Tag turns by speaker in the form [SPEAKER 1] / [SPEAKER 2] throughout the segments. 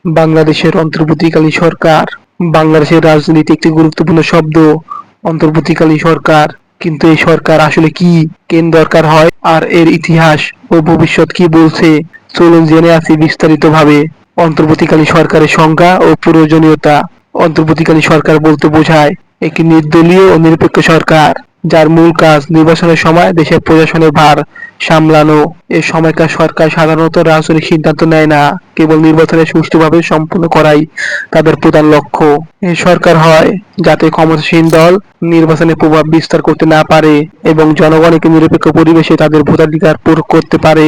[SPEAKER 1] বাংলাদেশের অন্তর্বর্তীকালীন সরকার। বাংলাদেশের রাজনীতি একটি গুরুত্বপূর্ণ শব্দ, অন্তর্বর্তীকালীন সরকার। কিন্তু এই সরকার আসলে কি, কেন দরকার হয়, আর এর ইতিহাস ও ভবিষ্যৎ কি বলছে, চলুন জেনে আসি বিস্তারিতভাবে। অন্তর্বর্তীকালীন সরকারের সংজ্ঞা ও প্রয়োজনীয়তা। অন্তর্বর্তীকালীন সরকার বলতে বোঝায় একটি নির্দলীয় ও নিরপেক্ষ সরকার, যার মূল কাজ নির্বাচনের সময় দেশের প্রশাসনের ভার সামলানো। এ সময়কার সরকার সাধারণত রাজনৈতিক সিদ্ধান্ত নেয় না, কেবল নির্বাচনে সুষ্ঠুভাবে সম্পন্ন করাই তাদের প্রধান লক্ষ্য। এই সরকার হয় যাতে ক্ষমতাসীন দল নির্বাচনে প্রভাব বিস্তার করতে না পারে এবং জনগণ একটি নিরপেক্ষ পরিবেশে তাদের ভোটাধিকার প্রয়োগ করতে পারে।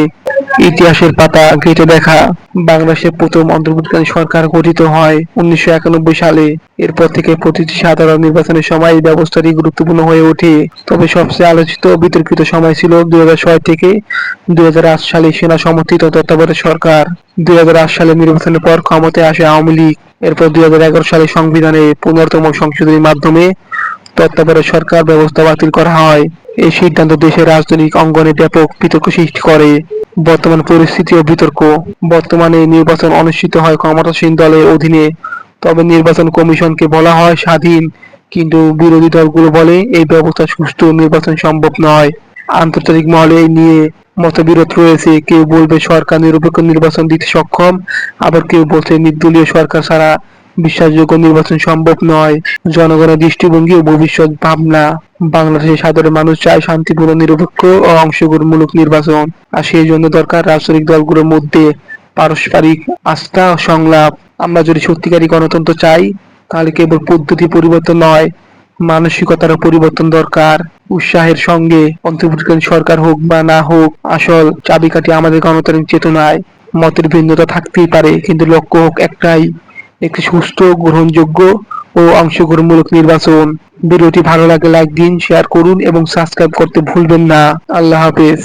[SPEAKER 1] ইতিহাসের পাতা ঘেঁটে দেখা। বাংলাদেশের প্রথম অন্তর্বর্তীকালীন সরকার গঠিত হয় 1991 সালে। এরপর থেকে প্রতিটি সাধারণ নির্বাচনের সময় এই ব্যবস্থাটি গুরুত্বপূর্ণ হয়ে ওঠে। তবে সবচেয়ে আলোচিত ও বিতর্কিত সময় ছিল 2006 থেকে 2008 সালে সেনা সমর্থিত তত্ত্বাবধায়ক সরকার। 2008 সালে নির্বাচনের পর ক্ষমতায় আসে আওয়ামী লীগ। এরপর 2011 সালে সংবিধানে 15তম সংশোধনীর মাধ্যমে তত্ত্বাবধায়ক সরকার ব্যবস্থা বাতিল করা হয়। এই সিদ্ধান্ত দেশের রাজনৈতিক অঙ্গনে ব্যাপক বিতর্ক সৃষ্টি করে। বর্তমান পরিস্থিতি ও বিতর্ক। বর্তমানে নির্বাচন অনুষ্ঠিত হয় ক্ষমতাসীন দলের অধীনে, তবে নির্বাচন কমিশনকে বলা হয় স্বাধীন। কিন্তু বিরোধী দলগুলো বলে এই ব্যবস্থা সুষ্ঠু নির্বাচন সম্ভব নয়। আন্তর্জাতিক মহলে এই নিয়ে মতবিরোধ রয়েছে। কেউ বলবে সরকার নিরপেক্ষ নির্বাচন দিতে সক্ষম, আবার কেউ বলছে নির্দলীয় সরকার ছাড়া বিশ্বাসযোগ্য নির্বাচন সম্ভব নয়। জনগণের দৃষ্টিভঙ্গি ও ভবিষ্যৎ ভাবনা। বাংলাদেশের সাধারণ মানুষ চায় শান্তিপূর্ণ, নিরপেক্ষ ও অংশগ্রহণমূলক নির্বাচন, আর সেই জন্য দরকার রাজনৈতিক দলগুলোর মধ্যে পারস্পরিক আস্থা ও সংলাপ। আমরা যদি সত্যিকারী গণতন্ত্র চাই, তাহলে কেবল পদ্ধতি পরিবর্তন নয়, মানসিকতারও পরিবর্তন দরকার। উৎসাহের সঙ্গে অন্তর্বর্তীকালীন সরকার হোক বা না হোক, আসল চাবিকাঠি আমাদের গণতান্ত্রিক চেতনায়। মতের ভিন্নতা থাকতেই পারে, কিন্তু লক্ষ্য হোক একটাই, একটি সুস্থ, গ্রহণযোগ্য ও অংশগ্রহণমূলক নির্বাচন। ভিডিওটি ভালো লাগলে লাইক দিন, শেয়ার করুন এবং সাবস্ক্রাইব করতে ভুলবেন না। আল্লাহ হাফেজ।